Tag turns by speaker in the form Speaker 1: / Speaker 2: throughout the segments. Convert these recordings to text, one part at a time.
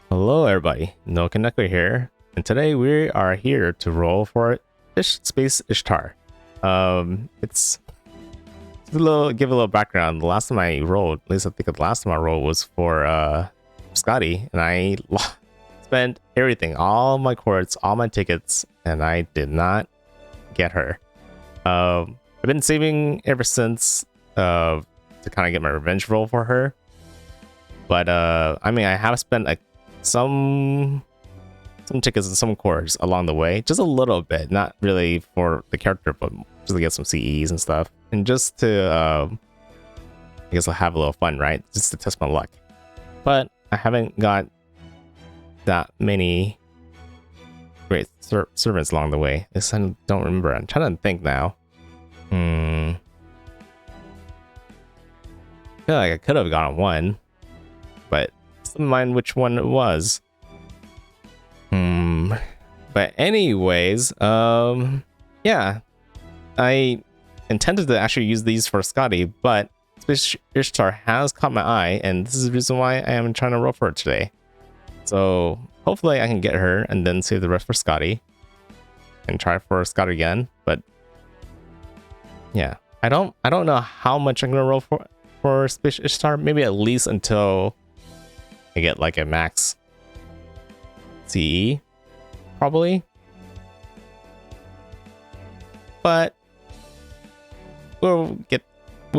Speaker 1: Hello everybody, No Kaneko here, and today we are here to roll for Space Ishtar. It's give a little background. The last time I rolled, at least I think the last time I rolled was for Skadi, and I spent everything, all my courts, all my tickets, and I did not get her. I've been saving ever since to kind of get my revenge roll for her. But I mean, I have spent some tickets and some cores along the way, just a little bit, not really for the character, but just to get some CEs and stuff, and just to I guess I'll have a little fun, right? Just to test my luck. But I haven't got that many great servants along the way. I don't remember. I'm trying to think now. I feel like I could have gotten one, but keep in mind which one it was. But anyways, yeah, I intended to actually use these for Skadi, but Space Ishtar has caught my eye, and this is the reason why I am trying to roll for it today. So hopefully I can get her and then save the rest for Skadi and try for Skadi again. But yeah, I don't know how much I'm gonna roll for Space Ishtar. Maybe at least until I get like a max CE, probably. But we'll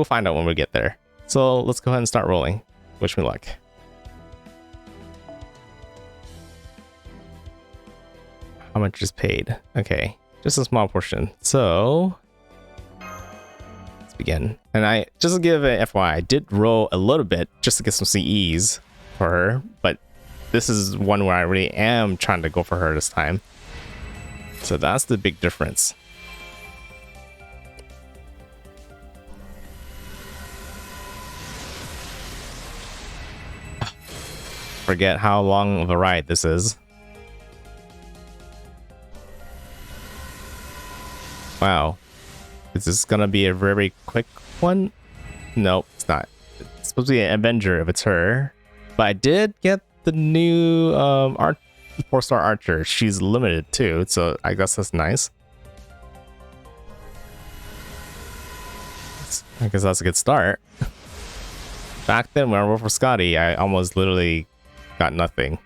Speaker 1: find out when we get there. So let's go ahead and start rolling. Wish me luck. How much is paid? Okay, just a small portion. So let's begin. And I just to give an FYI, I did roll a little bit just to get some CEs for her, but this is one where I really am trying to go for her this time. So that's the big difference. Forget how long of a ride this is. Wow. Is this gonna be a very quick one? Nope, it's not. It's supposed to be an Avenger if it's her. But I did get the new 4-star archer. She's limited too, so I guess that's nice. I guess that's a good start. Back then when I rolled for Skadi, I almost literally got nothing.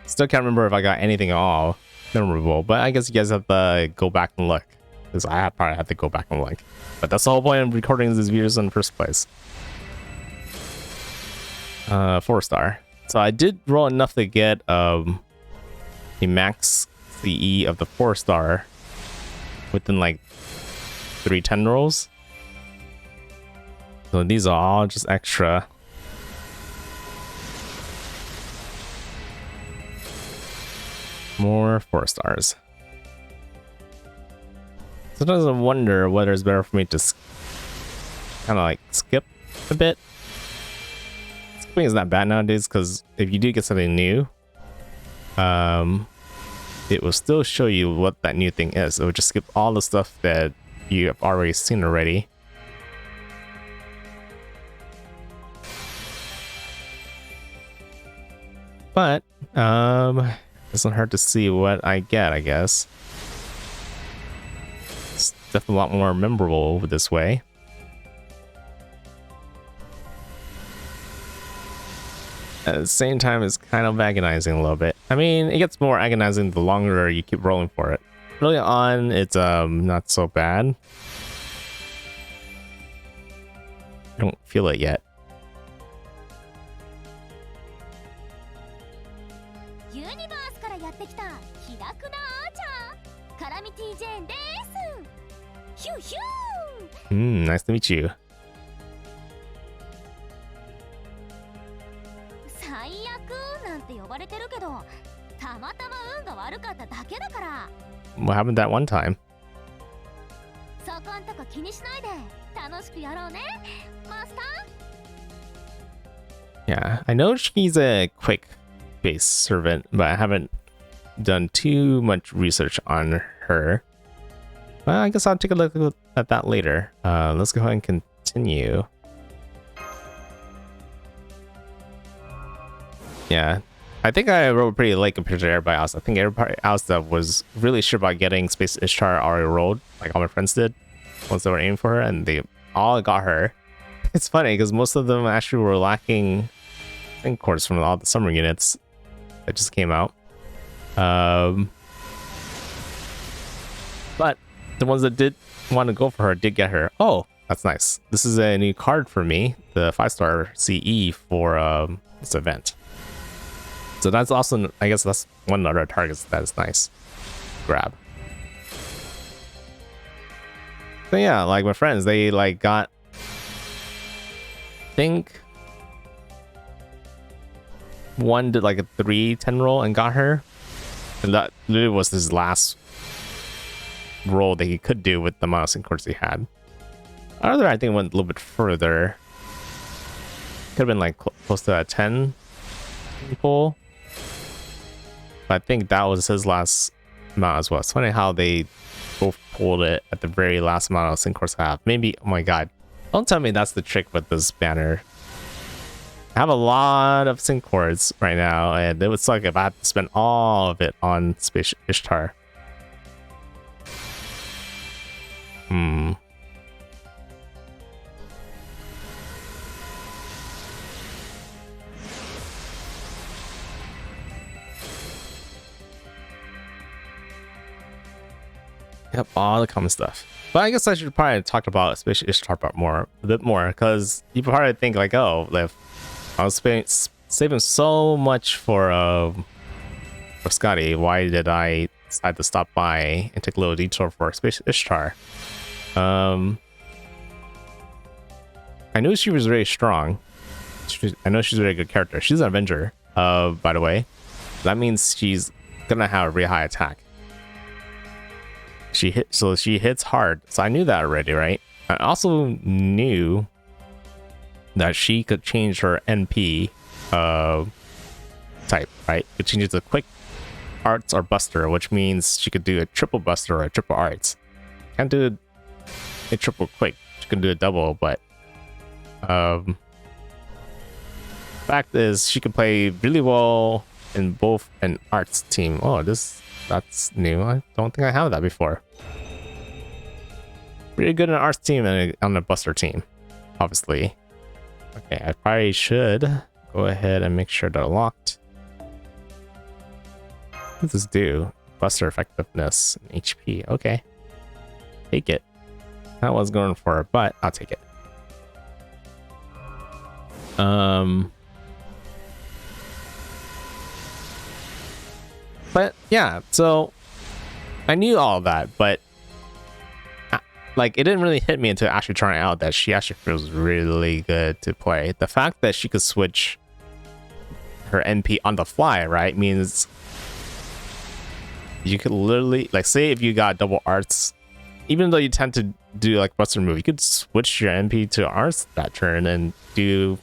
Speaker 1: Still can't remember if I got anything at all memorable, but I guess you guys have to go back and look, because I probably have to go back and look. But that's the whole point of recording these videos in the first place. 4-star. So I did roll enough to get a max CE of the 4-star within like 310 rolls. So these are all just extra. More 4-stars. Sometimes I wonder whether it's better for me to kind of like skip a bit. Skipping is not bad nowadays, because if you do get something new, it will still show you what that new thing is. It will just skip all the stuff that you have already seen already. But doesn't hurt to see what I get, I guess. It's definitely a lot more memorable this way. At the same time, it's kind of agonizing a little bit. I mean, it gets more agonizing the longer you keep rolling for it. Early on, it's not so bad. I don't feel it yet. Nice to meet you. What happened that one time? Yeah, I know she's a quick base servant, but I haven't done too much research on her. Well, I guess I'll take a look at that later. Let's go ahead and continue. Yeah, I think I rolled pretty late compared to everybody else. I think everybody else that was really sure about getting Space Ishtar already rolled, like all my friends did, once they were aiming for her, and they all got her. It's funny because most of them actually were lacking sync cores from all the summer units that just came out. But the ones that did want to go for her did get her. Oh, that's nice. This is a new card for me, the 5-star CE for this event. So that's also, I guess that's one other target that is nice. Grab. So yeah, like my friends, they like got, I think one did like a 3-10 roll and got her. And that literally was his last roll that he could do with the amount of sync cores he had. Other, I think, went a little bit further. Could have been like close to a 10 pull. But I think that was his last amount as well. It's funny how they both pulled it at the very last amount of sync cores I have. Maybe, oh my god. Don't tell me that's the trick with this banner. I have a lot of sync cores right now, and it would suck if I had to spend all of it on Space Ishtar. Yep, all the common stuff. But I guess I should probably talk about Space Ishtar a bit more, because you probably think like, oh, if I was saving so much for Skadi, why did I decide to stop by and take a little detour for Space Ishtar? I knew she was very strong. I know she's a very good character. She's an Avenger, by the way. That means she's gonna have a really high attack. She hits hard, so I knew that already, right? I also knew that she could change her NP type, right? Could change it to quick arts or buster, which means she could do a triple buster or a triple arts. Can't do a triple quick. She can do a double, but fact is she can play really well in both an arts team. Oh, that's new. I don't think I have that before. Pretty good in an arts team and on a buster team, obviously. Okay, I probably should go ahead and make sure they're locked. What does this do? Buster effectiveness and HP. Okay. Take it. Not what I was going for, but I'll take it. But yeah, so I knew all of that, but like it didn't really hit me until actually trying out that she actually feels really good to play. The fact that she could switch her NP on the fly, right, means you could literally, like, say if you got double arts, even though you tend to do like buster move, you could switch your NP to arts that turn and do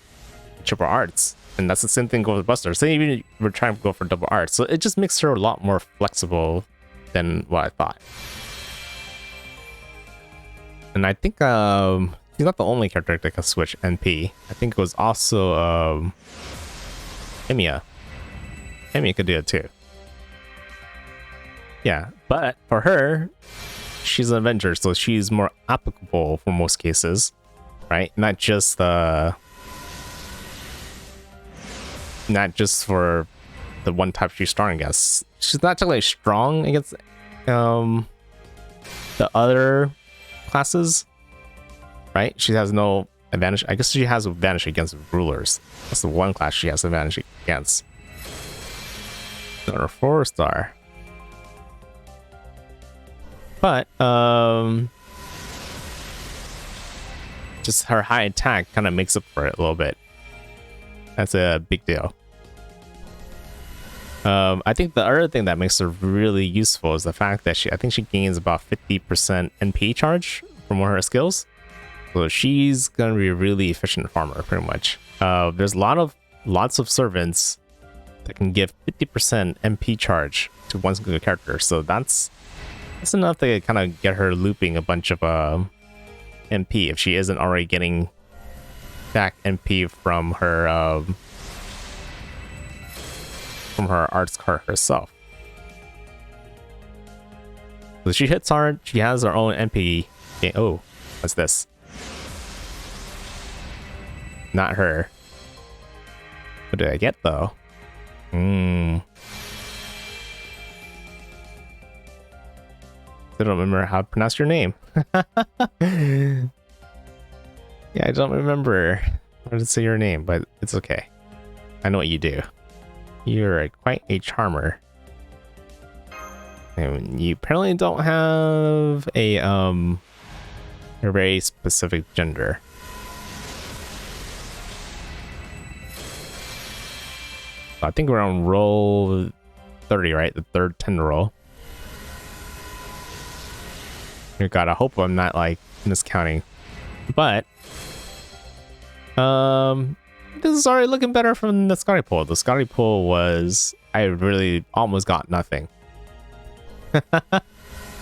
Speaker 1: triple arts. And that's the same thing go with buster. Say even we're trying to go for double arts, so it just makes her a lot more flexible than what I thought. And I think she's not the only character that can switch NP. I think it was also Emiya. Emiya could do it too. Yeah, but for her, she's an Avenger, so she's more applicable for most cases, right? Not just for the one type she's strong against. She's not technically strong against the other classes, right? She has no advantage. I guess she has advantage against rulers. That's the one class she has advantage against. Or 4-star. But just her high attack kind of makes up for it a little bit. That's a big deal. I think the other thing that makes her really useful is the fact that I think she gains about 50% NP charge from one of her skills. So she's gonna be a really efficient farmer, pretty much. There's lots of servants that can give 50% MP charge to one single character. So that's enough to kind of get her looping a bunch of MP if she isn't already getting back MP from her from her arts card herself. So she hits hard. She has her own MP. Oh, what's this? Not her. What did I get though? I don't remember how to pronounce your name. Yeah, I don't remember how to say your name, but it's okay. I know what you do. You're quite a charmer. And you apparently don't have a very specific gender. I think we're on roll 30, right? The third 10 roll. You gotta hope I'm not like miscounting. But this is already looking better from the Skadi pool. The Skadi pool was, I really almost got nothing.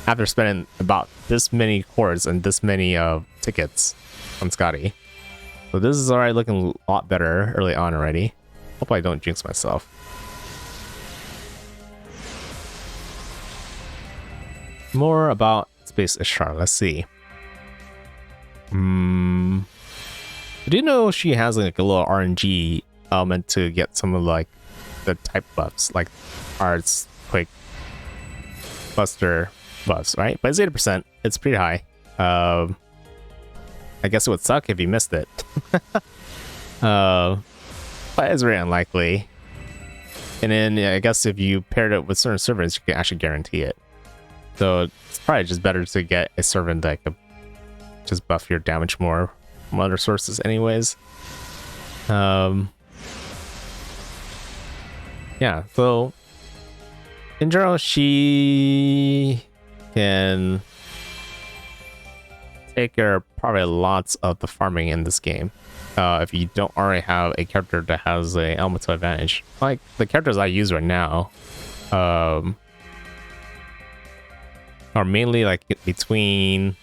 Speaker 1: After spending about this many chords and this many tickets on Skadi. So this is already looking a lot better early on already. Hope I don't jinx myself. More about Space Ishtar. Let's see. I do know she has like a little RNG element to get some of like the type buffs, like arts, quick, buster buffs, right? But it's 80%. It's pretty high. I guess it would suck if you missed it. But it's very unlikely. And then yeah, I guess if you paired it with certain servants, you can actually guarantee it. So it's probably just better to get a servant that could just buff your damage more from other sources anyways. Yeah, so in general, she can take care of probably lots of the farming in this game. If you don't already have a character that has a elemental advantage. Like the characters I use right now are mainly like between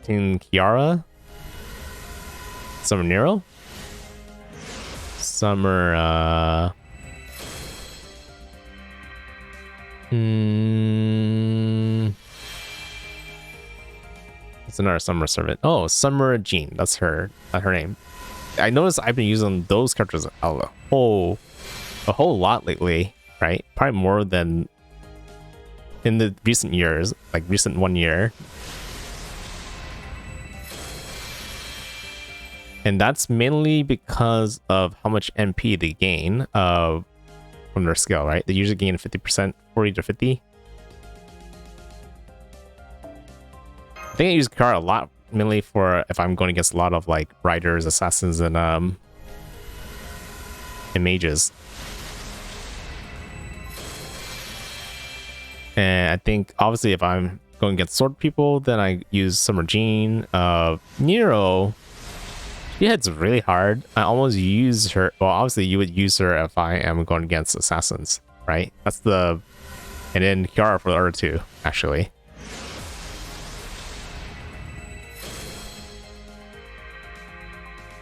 Speaker 1: Kiara, some are Nero, some are it's another summer servant. Oh, Summer Jean, that's her name. I noticed I've been using those characters a whole lot lately, right? Probably more than in the recent years, like recent 1 year. And that's mainly because of how much MP they gain from their skill, right? They usually gain 50%, 40 to 50. I think I use Kara a lot, mainly for if I'm going against a lot of like riders, assassins, and mages. And I think obviously if I'm going against sword people, then I use Summer Jean. Nero, she hits really hard. I almost use her. Well, obviously you would use her if I am going against assassins, right? That's the, and then Kiara for the other two, actually.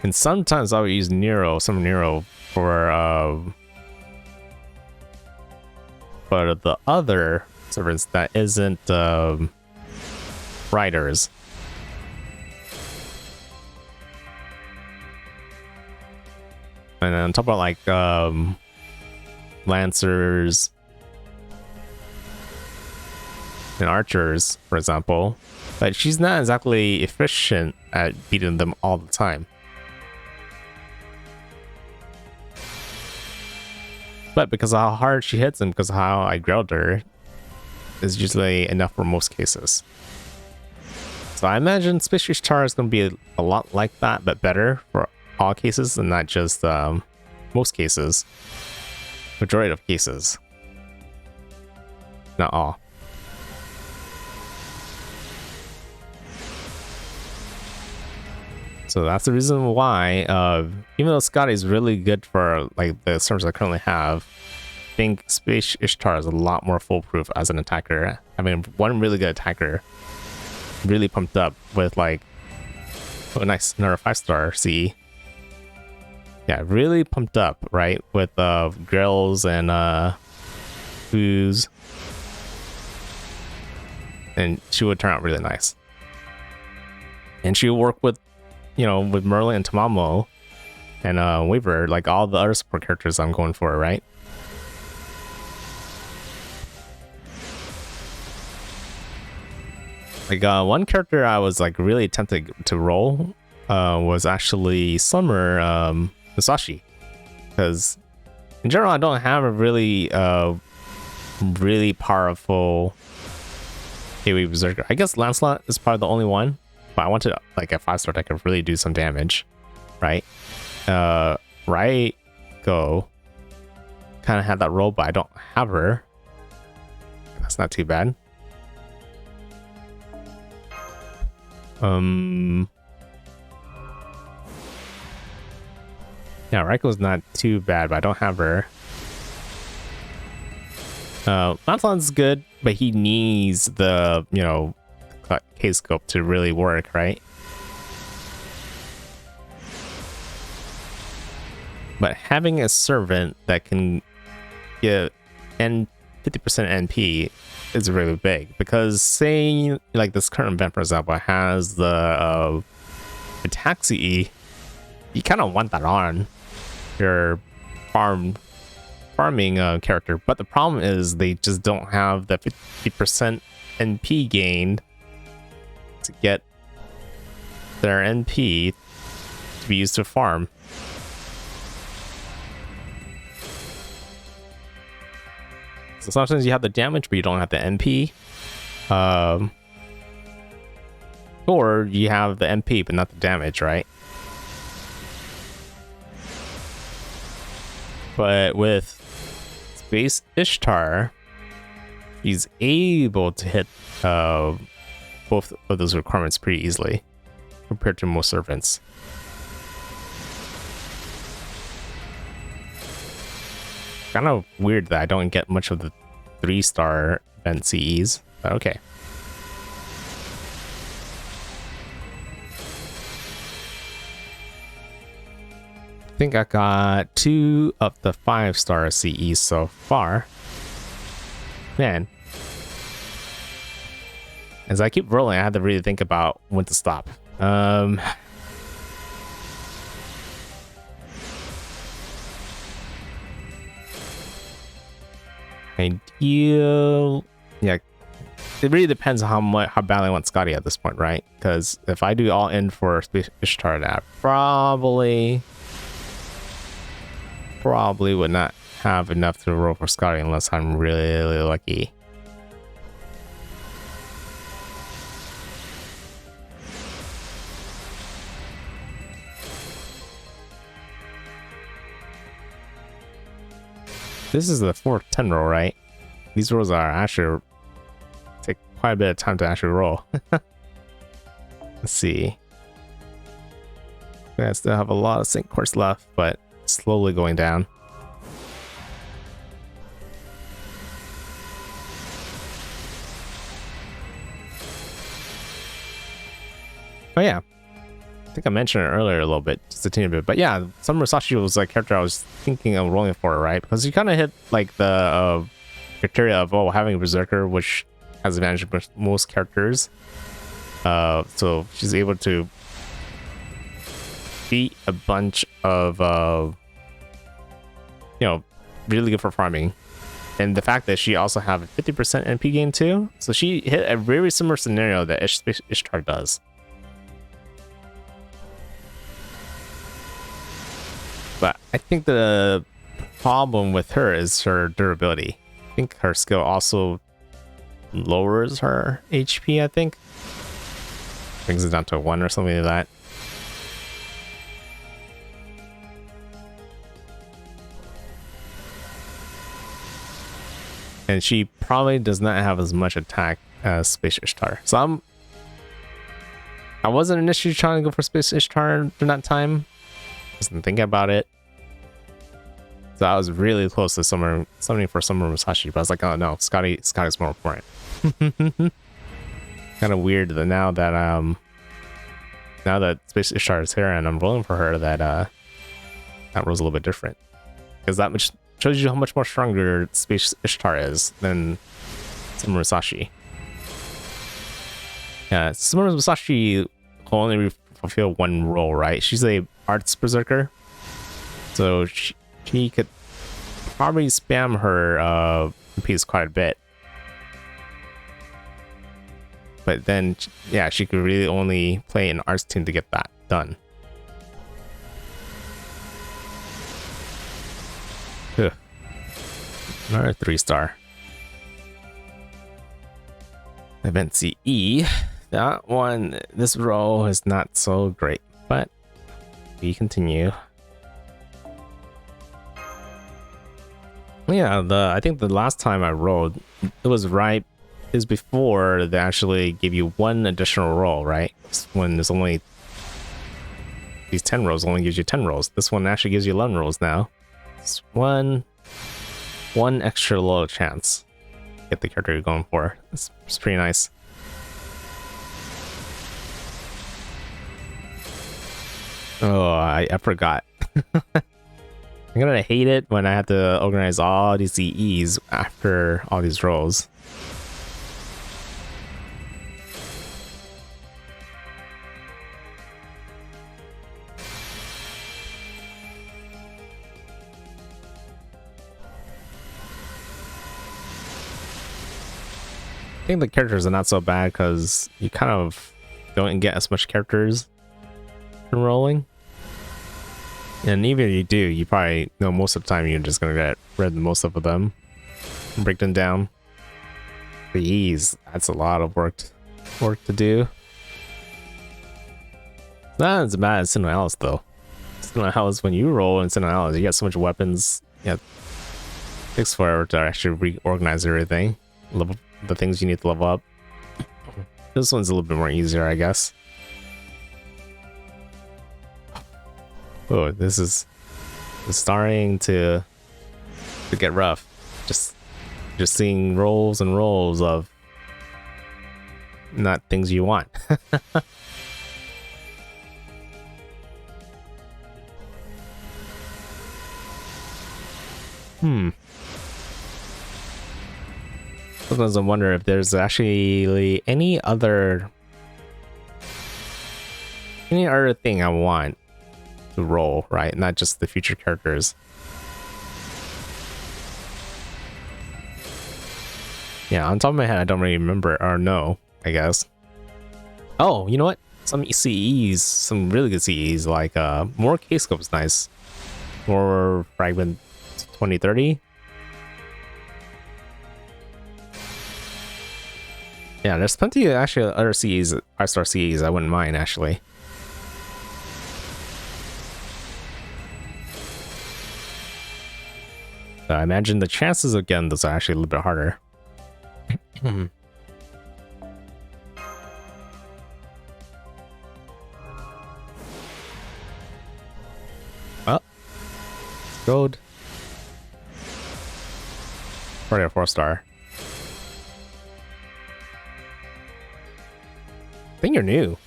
Speaker 1: And sometimes I would use Nero, some Nero for the other servants that isn't riders. And then on top of like lancers and archers, for example, but she's not exactly efficient at beating them all the time. But because of how hard she hits them, because of how I grilled her, is usually enough for most cases. So I imagine Space Ishtar is going to be a lot like that, but better for all cases and not just most cases. Majority of cases. Not all. So that's the reason why, even though Skadi is really good for like the servers I currently have, I think Space Ishtar is a lot more foolproof as an attacker. I mean, one really good attacker, really pumped up with like, oh nice, another 5-star C. Yeah, really pumped up, right? With grills and booze. And she would turn out really nice. And she would work with, you know, with Merlin and Tamamo and Weaver, like all the other support characters I'm going for, right? Like one character I was like really tempted to roll was actually Summer Musashi, because in general I don't have a really really powerful AoE berserker. I guess Lancelot is probably the only one, but I wanted like a 5-star that could really do some damage, right? Right, go kind of had that role, but I don't have her. That's not too bad. Yeah, Raiko's not too bad, but I don't have her. Lancelot's good, but he needs the, you know, K-scope to really work, right? But having a servant that can get 50% NP is really big, because saying like this current event, for example, has the taxi, you kind of want that on your farming character, but the problem is they just don't have the 50% NP gained to get their NP to be used to farm. So sometimes you have the damage, but you don't have the NP. Or you have the NP, but not the damage, right? But with Space Ishtar, he's able to hit both of those requirements pretty easily compared to most servants. Kind of weird that I don't get much of the 3-star event CEs, but okay. I think I got 2 of the 5-star CEs so far. Man. As I keep rolling, I have to really think about when to stop. Ideal, yeah. It really depends on how badly I want Skadi at this point, right? Because if I do all in for Space Ishtar, that probably would not have enough to roll for Skadi unless I'm really lucky. This is the 4th-10 roll, right? These rolls are actually take quite a bit of time to actually roll. Let's see. I still have a lot of sync course left, but slowly going down. Oh yeah, I think I mentioned it earlier a little bit, just a teeny bit, but yeah, Summer Musashi was a character I was thinking of rolling for, right? Because you kind of hit like the criteria of having a berserker, which has advantage of most characters. So she's able to beat a bunch of you know, really good for farming, and the fact that she also have a 50% NP gain too, so she hit a very similar scenario that Space Ishtar does. But I think the problem with her is her durability. I think her skill also lowers her HP, I think. Brings it down to 1 or something like that. And she probably does not have as much attack as Space Ishtar. So I wasn't initially trying to go for Space Ishtar during that time. Wasn't thinking about it. So I was really close to summoning for Summer Musashi, but I was like, oh no, Skadi's more important. Kind of weird that now that Space Ishtar is here and I'm rolling for her, that that roll's a little bit different. Because that much shows you how much more stronger Space Ishtar is than Summer Musashi. Yeah, Summer Musashi will only fulfill one role, right? She's a arts berserker. So she could probably spam her piece quite a bit. But then, yeah, she could really only play an arts team to get that done. Ugh. Another 3-star. Event CE. That one, this roll is not so great, but we continue. Yeah, I think the last time I rolled, it was right. Is before they actually give you one additional roll, right? When there's only these 10 rolls, only gives you 10 rolls. This one actually gives you 11 rolls now. It's one extra little chance to get the character you're going for. It's pretty nice. Oh, I forgot. I'm gonna hate it when I have to organize all these CEs after all these rolls. I think the characters are not so bad because you kind of don't get as much characters from rolling. And even if you do, you probably know most of the time you're just going to get rid of most of them and break them down. Jeez, that's a lot of work to do. Not as bad as Sinnoh Alice though. Sinnoh Alice, when you roll in Sinnoh Alice, you get so much weapons. Yeah, it takes forever to actually reorganize everything. Level the things you need to level up. This one's a little bit more easier, I guess. Oh, this is starting to get rough. Just seeing rolls and rolls of not things you want. Sometimes I wonder if there's actually any other thing I want to roll, right? Not just the future characters. Yeah, on top of my head, I don't really remember or know, I guess. Oh, you know what? Some CEs, some really good CEs, like more case scope's nice. More fragment 2030. Yeah, there's plenty of actually other CEs, 5-star CEs I wouldn't mind actually. I imagine the chances of getting those are actually a little bit harder. Oh, gold. Probably a 4-star. I think you're new.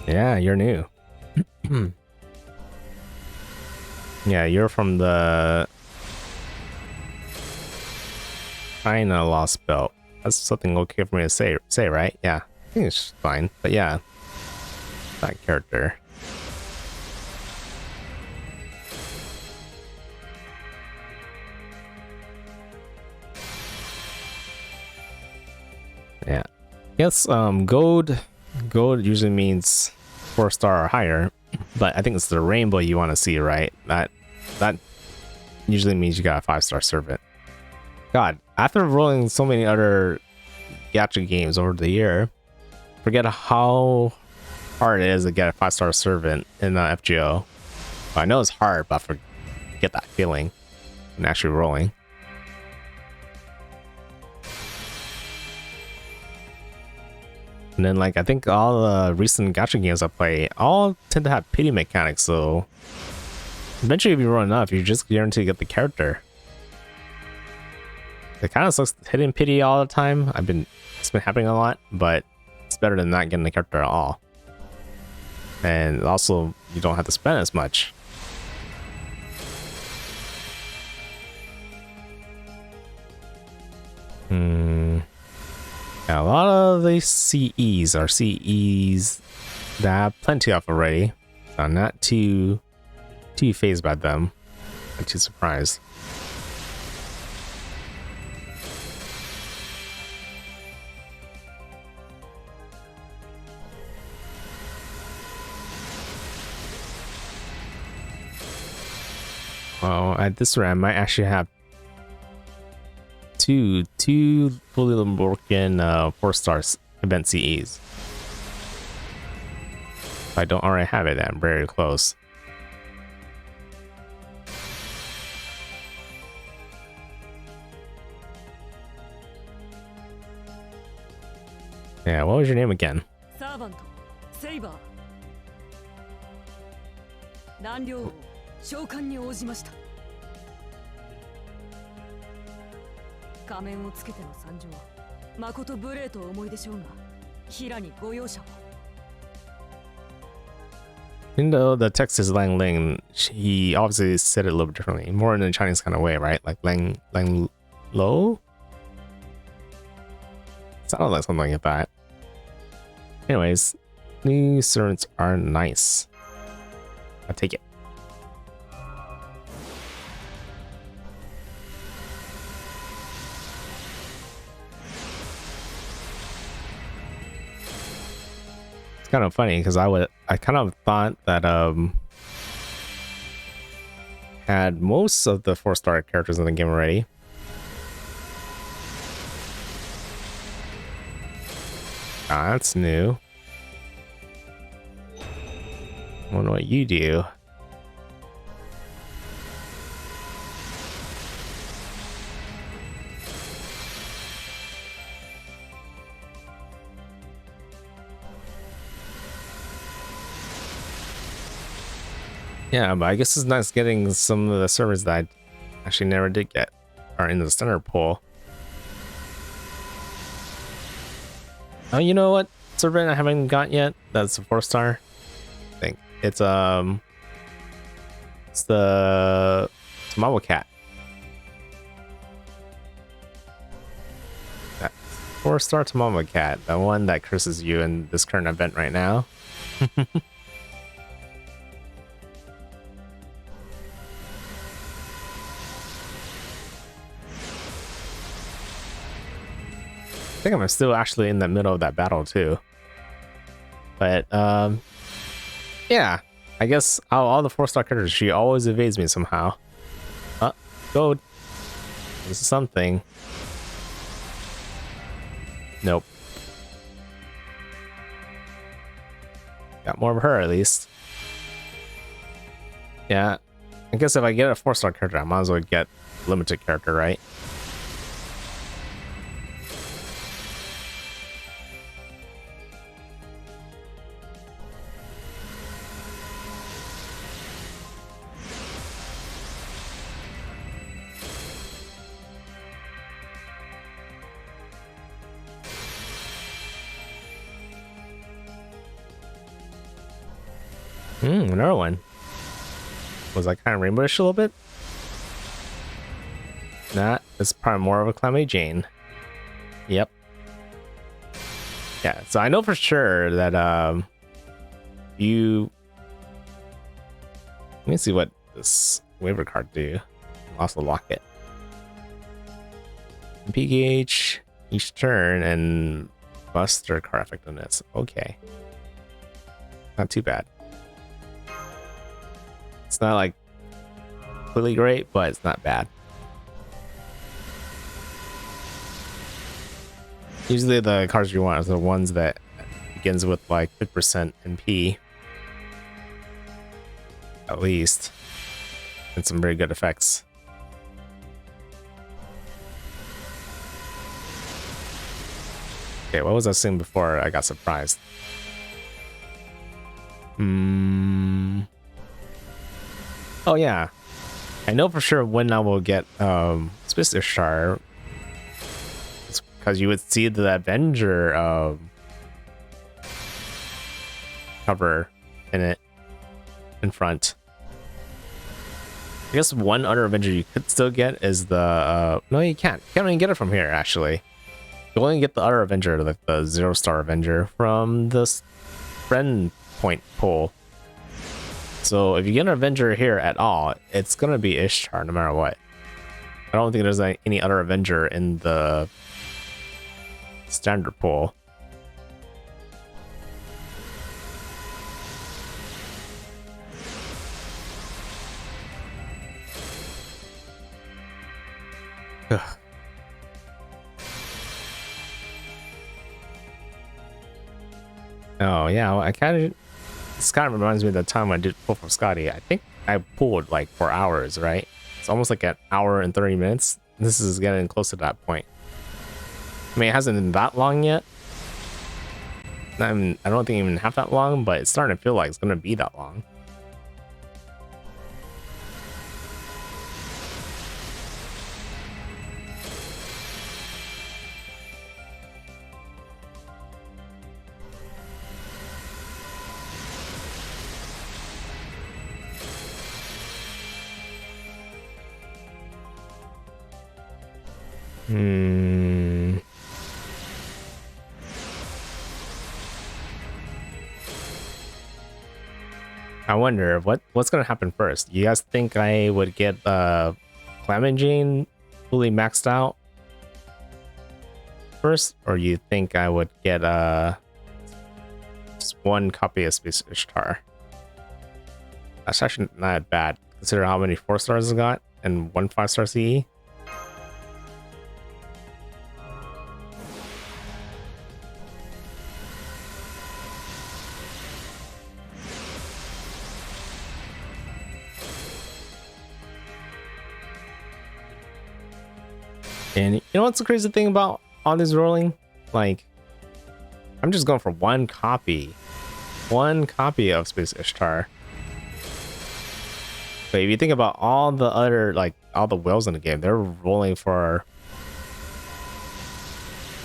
Speaker 1: Yeah, you're new. Yeah, you're from the China Lost Belt. That's something okay for me to say, right? Yeah, I think it's fine. But yeah, that character. Yeah. Yes, gold usually means 4-star or higher, but I think it's the rainbow you want to see, right? That usually means you got a 5-star servant. God, after rolling so many other gacha games over the year, forget how hard it is to get a 5-star servant in FGO. Well, I know it's hard, but forget that feeling when actually rolling. And then, like, I think all the recent gacha games I play all tend to have pity mechanics, so eventually if you roll enough, you're just guaranteed to get the character. It kind of sucks hitting pity all the time. It's been happening a lot, but it's better than not getting the character at all. And also, you don't have to spend as much. Yeah, a lot of the CEs are CEs that I have plenty of already. So I'm not too phased by them. Not too surprised. Well, at this rate, I might actually have two fully working 4-star event CEs. If I don't already have it, I'm very close. Yeah, what was your name again?
Speaker 2: Servant, Saber. 何両を召喚に応じました。仮面をつけての参上は誠無礼とお思いでしょうが、平にご容赦を。
Speaker 1: Even though the text is Lang Ling, he obviously said it a little bit differently, more in a Chinese kind of way, right? Like Lang Lo? Sounded like something like that. Anyways, new servants are nice. I'll take it. It's kind of funny because I kind of thought that had most of the 4-star characters in the game already. Ah, that's new. I wonder what you do. Yeah, but I guess it's nice getting some of the servers that I actually never did get are in the center pool. Oh, you know what server I haven't got yet? That's a 4-star. I think it's the Tomahawk Cat. That 4-star Tomahawk Cat, the one that curses you in this current event right now. I think I'm still actually in the middle of that battle too. But yeah, I guess all the 4-star characters, she always evades me somehow. Gold. This is something. Nope. Got more of her at least. Yeah, I guess if I get a 4-star character, I might as well get limited character, right? Another one. Was I kind of rainbowish a little bit? Nah, it's probably more of a Calamity Jane. Yep. Yeah, so I know for sure that you... Let me see what this waiver card do. Also lock it. MP gauge each turn and buster card effectiveness. Okay. Not too bad. It's not like completely great, but it's not bad. Usually the cards you want are the ones that begins with like 50% MP. At least. And some very good effects. Okay, what was I saying before I got surprised? Oh yeah, I know for sure when I will get Space Ishtar. It's because you would see the Avenger cover in it in front. I guess one other Avenger you could still get is the no, you can't. You can't even get it from here actually. You only get the other Avenger, like the 0-star Avenger, from this friend point pull. So if you get an Avenger here at all, it's gonna be Ishtar no matter what. I don't think there's any other Avenger in the standard pool. Ugh. Oh yeah, well, this kind of reminds me of the time I did pull from Skadi. I think I pulled like for hours, right? It's almost like an hour and 30 minutes. This is getting close to that point. I mean, it hasn't been that long yet. I don't think even half that long, but it's starting to feel like it's gonna be that long. I wonder what's gonna happen first. You guys think I would get Clamangene fully maxed out first, or you think I would get just one copy of Space Ishtar? That's actually not bad. Consider how many 4-stars I got and 1 5-star CE. And you know what's the crazy thing about all this rolling? Like, I'm just going for one copy of Space Ishtar. But if you think about all the other, like, all the whales in the game, they're rolling for,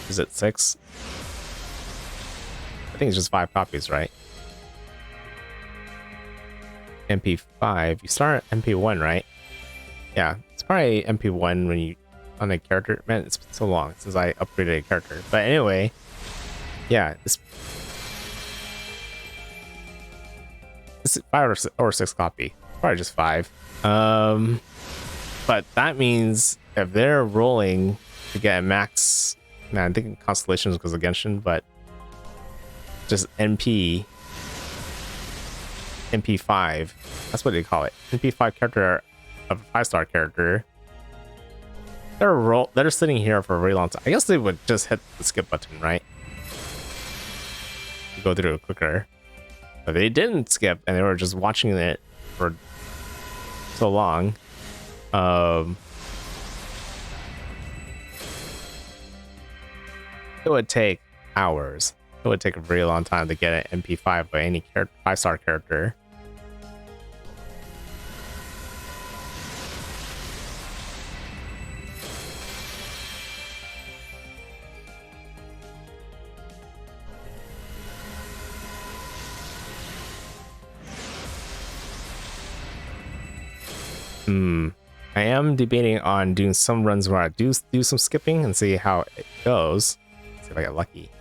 Speaker 1: is it 6? I think it's just 5 copies, right? MP5, you start at MP1, right? Yeah, it's probably MP1 when you on a character. Man, it's been so long since I upgraded a character. But anyway, yeah, it's 5 or 6 copy. Probably just 5. But that means if they're rolling to get a max, man, I'm thinking Constellations because of Genshin, but just MP5. That's what they call it. MP5 character of a 5-star character. They're sitting here for a very long time. I guess they would just hit the skip button, right? To go through it quicker. But they didn't skip, and they were just watching it for so long. It would take hours. It would take a very long time to get an MP5 by any 5-star character. I am debating on doing some runs where I do some skipping and see how it goes. See if I get lucky.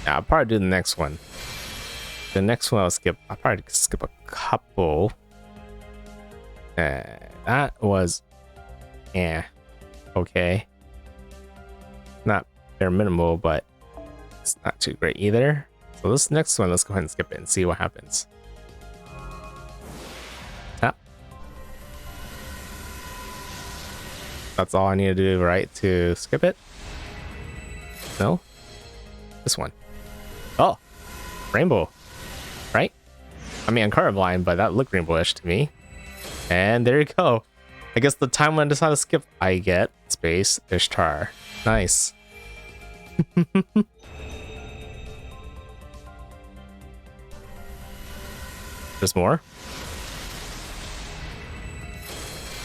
Speaker 1: Yeah, I'll probably do the next one. The next one I'll probably skip a couple. That was, okay. Not bare minimal, but it's not too great either. So this next one, let's go ahead and skip it and see what happens. Tap. That's all I need to do, right, to skip it? No? This one. Oh, rainbow, right? I mean, I'm colorblind, but that looked rainbowish to me. And there you go. I guess the time when I decide to skip, I get Space Ishtar. Nice. There's more?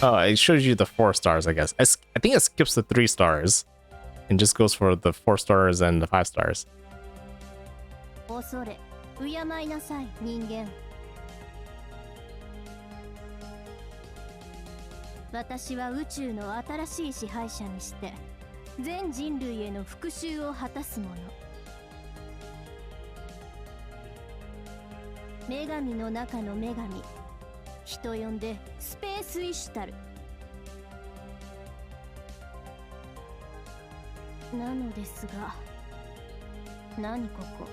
Speaker 1: Oh, it shows you the 4 stars, I guess. I think it skips the 3 stars and just goes for the 4 stars and the 5 stars.
Speaker 3: 恐れ敬いなさい人間。私は宇宙の新しい支配者にして全人類への復讐を果たすもの。女神の中の女神、人呼んでスペースイシュタル。なのですが、何ここ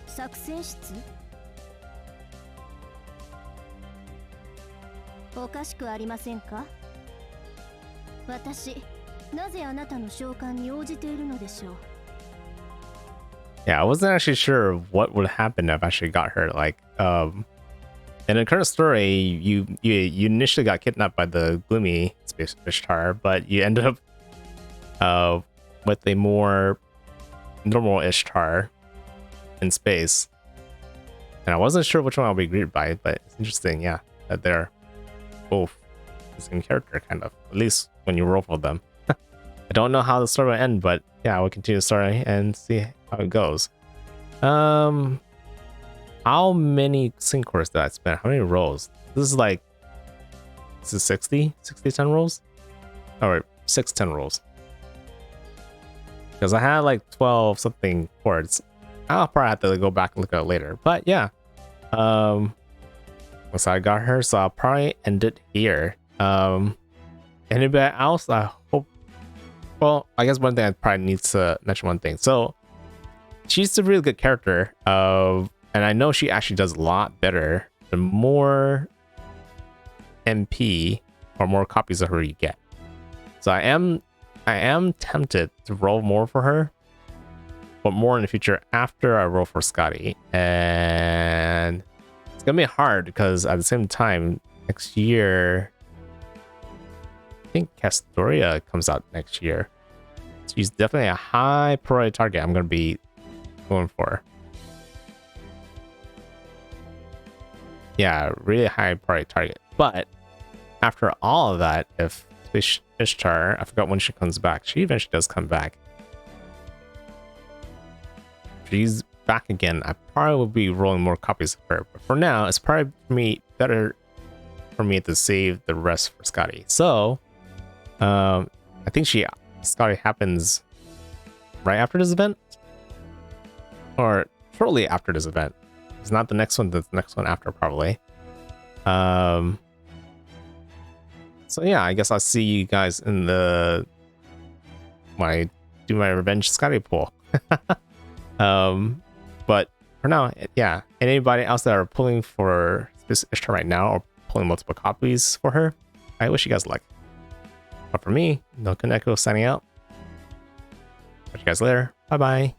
Speaker 3: 作戦室？おかしくありませんか？私、なぜあなたの召喚に応じているのでしょう。
Speaker 1: Yeah, I wasn't actually sure what would happen if I actually got her. Like, in the current story, you initially got kidnapped by the gloomy Space Ishtar, but you ended up with a more normal Ishtar in space. And I wasn't sure which one I'll be greeted by, but it's interesting, yeah, that they're both the same character, kind of. At least when you roll for them. I don't know how the story will end, but yeah, we'll continue the story and see how it goes. How many sync cores did I spend? How many rolls? This is like, this is 60 10 rolls? Or 6 10 rolls. Because I had like 12 something chords. I'll probably have to go back and look at it later. But yeah. So I got her, so I'll probably end it here. Anybody else? I hope. Well, I guess one thing I probably need to mention one thing. So she's a really good character. And I know she actually does a lot better the more MP or more copies of her you get. So I am tempted to roll more for her, but more in the future after I roll for Skadi. And it's gonna be hard because at the same time next year, I think Castoria comes out next year. She's definitely a high priority target I'm gonna be going for. Yeah, really high priority target. But after all of that, if Space Ishtar, I forgot when she comes back. She eventually does come back. If she's back again, I probably will be rolling more copies of her. But for now, it's probably better for me to save the rest for Skadi. So, I think Skadi happens right after this event, or shortly after this event. It's not the next one. The next one after probably. So yeah, I guess I'll see you guys in the when I do my revenge Skadi pool. But for now, yeah. Anybody else that are pulling for Space Ishtar right now or pulling multiple copies for her, I wish you guys luck. But for me, No Kaneko signing out. Catch you guys later. Bye bye.